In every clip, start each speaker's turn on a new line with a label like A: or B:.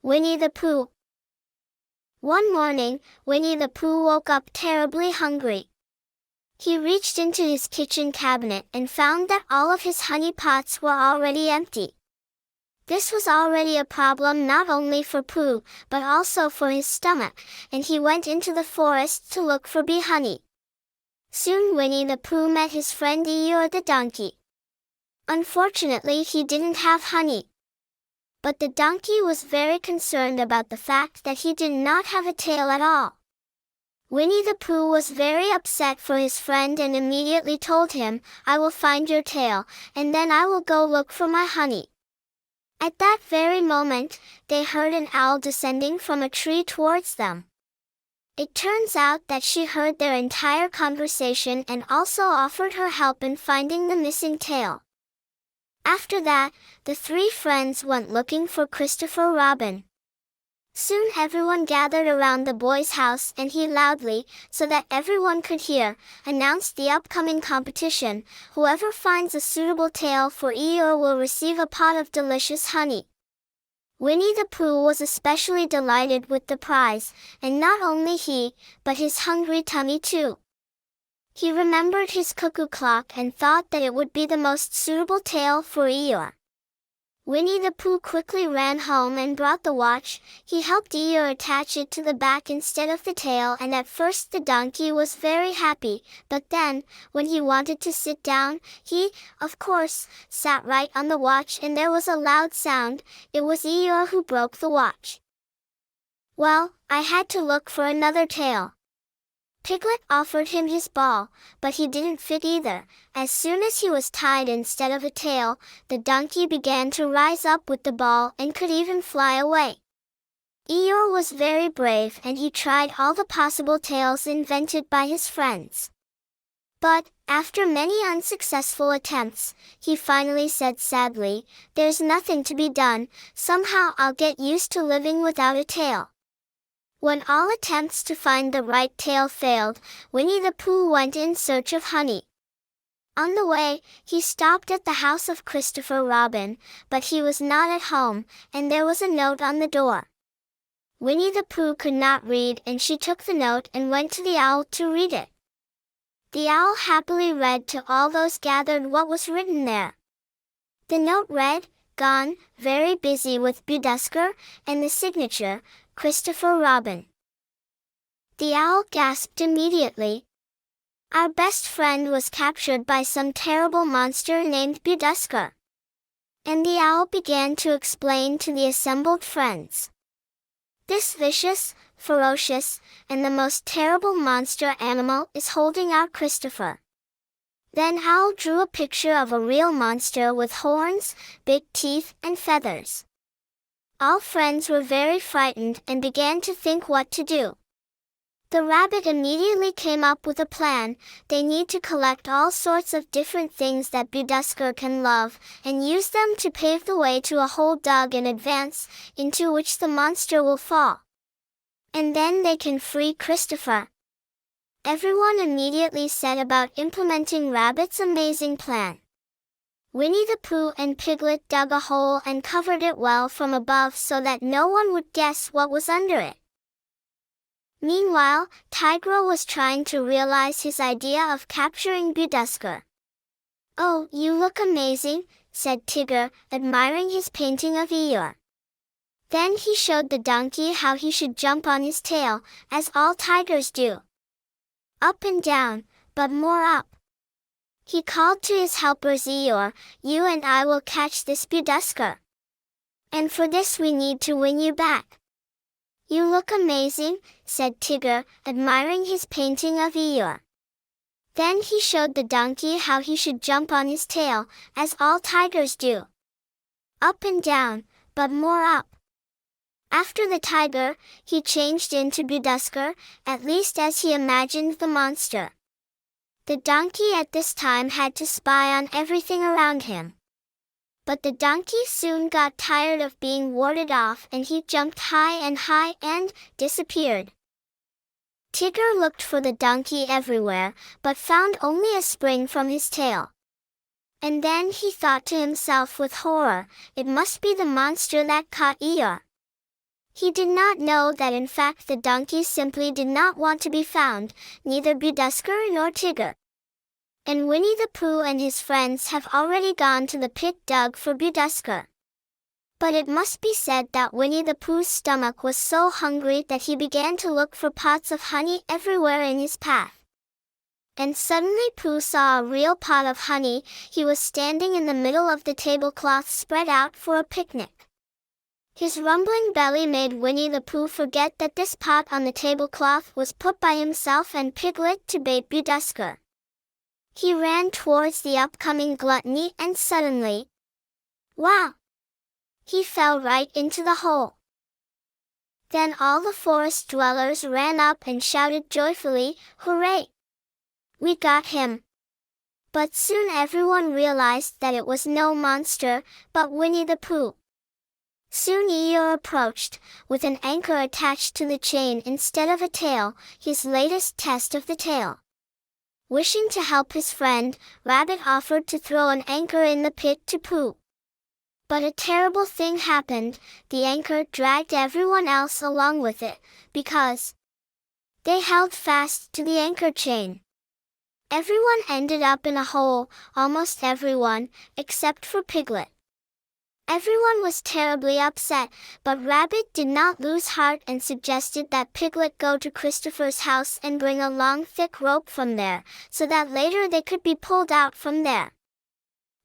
A: Winnie the Pooh. One morning, Winnie the Pooh woke up terribly hungry. He reached into his kitchen cabinet and found that all of his honey pots were already empty. This was already a problem not only for Pooh, but also for his stomach, and he went into the forest to look for bee honey. Soon Winnie the Pooh met his friend Eeyore the donkey. Unfortunately, he didn't have honey. But the donkey was very concerned about the fact that he did not have a tail at all. Winnie the Pooh was very upset for his friend and immediately told him, "I will find your tail, and then I will go look for my honey." At that very moment, they heard an owl descending from a tree towards them. It turns out that she heard their entire conversation and also offered her help in finding the missing tail. After that, the three friends went looking for Christopher Robin. Soon everyone gathered around the boy's house and he loudly, so that everyone could hear, announced the upcoming competition. Whoever finds a suitable tail for Eeyore will receive a pot of delicious honey. Winnie the Pooh was especially delighted with the prize, and not only he, but his hungry tummy too. He remembered his cuckoo clock and thought that it would be the most suitable tail for Eeyore. Winnie the Pooh quickly ran home and brought the watch. He helped Eeyore attach it to the back instead of the tail, and at first the donkey was very happy, but then, when he wanted to sit down, he, of course, sat right on the watch and there was a loud sound. It was Eeyore who broke the watch. "Well, I had to look for another tail." Piglet offered him his ball, but he didn't fit either. As soon as he was tied instead of a tail, the donkey began to rise up with the ball and could even fly away. Eeyore was very brave and he tried all the possible tails invented by his friends. But, after many unsuccessful attempts, he finally said sadly, "There's nothing to be done, somehow I'll get used to living without a tail." When all attempts to find the right tail failed, Winnie the Pooh went in search of honey. On the way, he stopped at the house of Christopher Robin, but he was not at home, and there was a note on the door. Winnie the Pooh could not read, and she took the note and went to the owl to read it. The owl happily read to all those gathered what was written there. The note read, "Gone, very busy with Budusker," and the signature, Christopher Robin. The owl gasped immediately. Our best friend was captured by some terrible monster named Budusker. And the owl began to explain to the assembled friends. This vicious, ferocious, and the most terrible monster animal is holding our Christopher. Then Owl drew a picture of a real monster with horns, big teeth, and feathers. All friends were very frightened and began to think what to do. The rabbit immediately came up with a plan. They need to collect all sorts of different things that Budusker can love, and use them to pave the way to a hole dug in advance, into which the monster will fall. And then they can free Christopher. Everyone immediately set about implementing Rabbit's amazing plan. Winnie the Pooh and Piglet dug a hole and covered it well from above so that no one would guess what was under it. Meanwhile, Tigro was trying to realize his idea of capturing Budusker. "Oh, you look amazing," said Tigger, admiring his painting of Eeyore. Then he showed the donkey how he should jump on his tail, as all tigers do. Up and down, but more up. He called to his helpers Eeyore, "You and I will catch this Budusker. And for this we need to win you back." "You look amazing," said Tigger, admiring his painting of Eeyore. Then he showed the donkey how he should jump on his tail, as all tigers do. Up and down, but more up. After the tiger, he changed into Budusker, at least as he imagined the monster. The donkey at this time had to spy on everything around him. But the donkey soon got tired of being warded off and he jumped high and disappeared. Tigger looked for the donkey everywhere, but found only a spring from his tail. And then he thought to himself with horror, "It must be the monster that caught Eeyore." He did not know that in fact the donkey simply did not want to be found, neither Budusker nor Tigger. And Winnie the Pooh and his friends have already gone to the pit dug for Budusker. But it must be said that Winnie the Pooh's stomach was so hungry that he began to look for pots of honey everywhere in his path. And suddenly Pooh saw a real pot of honey. He was standing in the middle of the tablecloth spread out for a picnic. His rumbling belly made Winnie the Pooh forget that this pot on the tablecloth was put by himself and Piglet to bait Budusker. He ran towards the upcoming gluttony and suddenly, wow! He fell right into the hole. Then all the forest dwellers ran up and shouted joyfully, "Hooray! We got him!" But soon everyone realized that it was no monster, but Winnie the Pooh. Soon Eeyore approached, with an anchor attached to the chain instead of a tail, his latest test of the tail. Wishing to help his friend, Rabbit offered to throw an anchor in the pit to Pooh. But a terrible thing happened. The anchor dragged everyone else along with it, because they held fast to the anchor chain. Everyone ended up in a hole, almost everyone, except for Piglet. Everyone was terribly upset, but Rabbit did not lose heart and suggested that Piglet go to Christopher's house and bring a long thick rope from there, so that later they could be pulled out from there.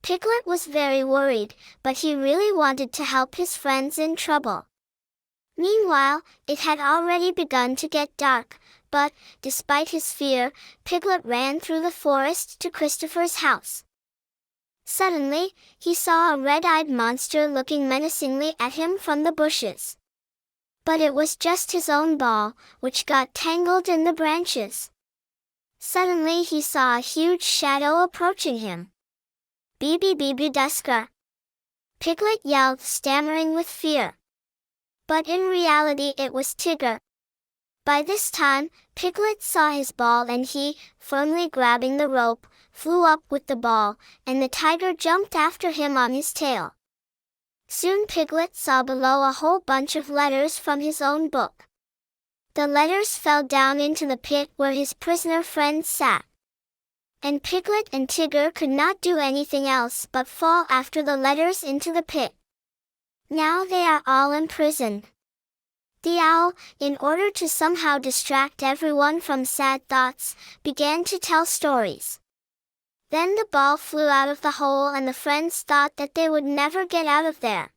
A: Piglet was very worried, but he really wanted to help his friends in trouble. Meanwhile, it had already begun to get dark, but, despite his fear, Piglet ran through the forest to Christopher's house. Suddenly, he saw a red-eyed monster looking menacingly at him from the bushes. But it was just his own ball, which got tangled in the branches. Suddenly he saw a huge shadow approaching him. Budusker! Piglet yelled, stammering with fear. But in reality it was Tigger. By this time, Piglet saw his ball and he, firmly grabbing the rope, flew up with the ball, and the tiger jumped after him on his tail. Soon Piglet saw below a whole bunch of letters from his own book. The letters fell down into the pit where his prisoner friends sat. And Piglet and Tigger could not do anything else but fall after the letters into the pit. Now they are all imprisoned. The owl, in order to somehow distract everyone from sad thoughts, began to tell stories. Then the ball flew out of the hole and the friends thought that they would never get out of there.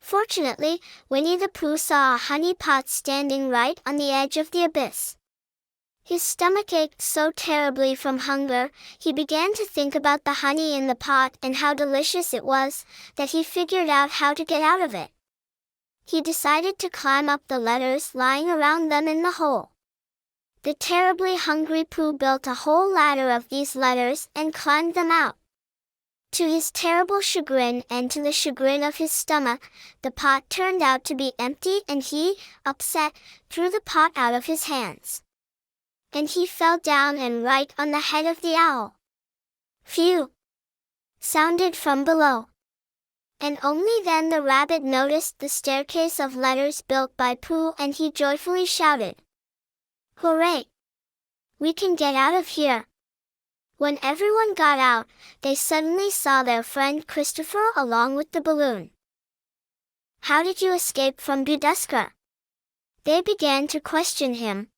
A: Fortunately, Winnie the Pooh saw a honey pot standing right on the edge of the abyss. His stomach ached so terribly from hunger, he began to think about the honey in the pot and how delicious it was, that he figured out how to get out of it. He decided to climb up the letters lying around them in the hole. The terribly hungry Pooh built a whole ladder of these letters and climbed them out. To his terrible chagrin and to the chagrin of his stomach, the pot turned out to be empty and he, upset, threw the pot out of his hands. And he fell down and right on the head of the owl. "Phew!" sounded from below. And only then the rabbit noticed the staircase of letters built by Pooh and he joyfully shouted, "Hooray! We can get out of here!" When everyone got out, they suddenly saw their friend Christopher along with the balloon. "How did you escape from Budusker?" They began to question him.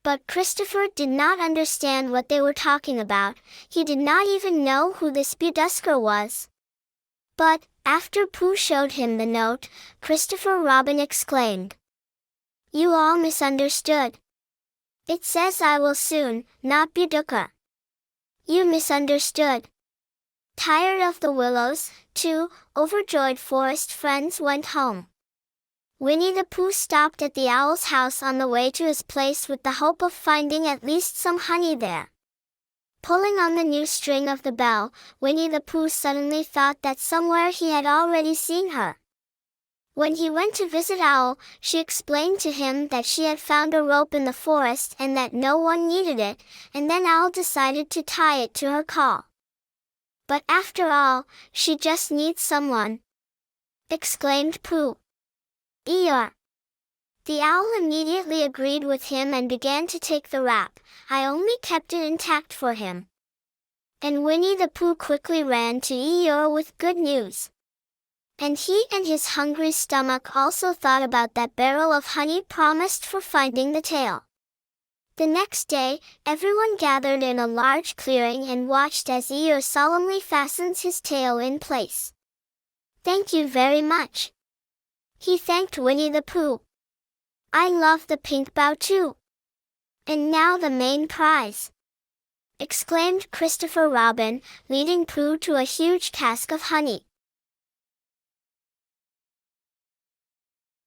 A: But Christopher did not understand what they were talking about. He did not even know who this Budusker was. But, after Pooh showed him the note, Christopher Robin exclaimed, "You all misunderstood. It says I will soon, not Budusker. You misunderstood." Tired of the willows, two overjoyed forest friends went home. Winnie the Pooh stopped at the owl's house on the way to his place with the hope of finding at least some honey there. Pulling on the new string of the bell, Winnie the Pooh suddenly thought that somewhere he had already seen her. When he went to visit Owl, she explained to him that she had found a rope in the forest and that no one needed it, and then Owl decided to tie it to her call. "But after all, she just needs someone," exclaimed Pooh. Eeyore. The owl immediately agreed with him and began to take the wrap. I only kept it intact for him. And Winnie the Pooh quickly ran to Eeyore with good news. And he and his hungry stomach also thought about that barrel of honey promised for finding the tail. The next day, everyone gathered in a large clearing and watched as Eeyore solemnly fastens his tail in place. "Thank you very much," he thanked Winnie the Pooh. "I love the pink bow too. And now the main prize," exclaimed Christopher Robin, leading Pooh to a huge cask of honey.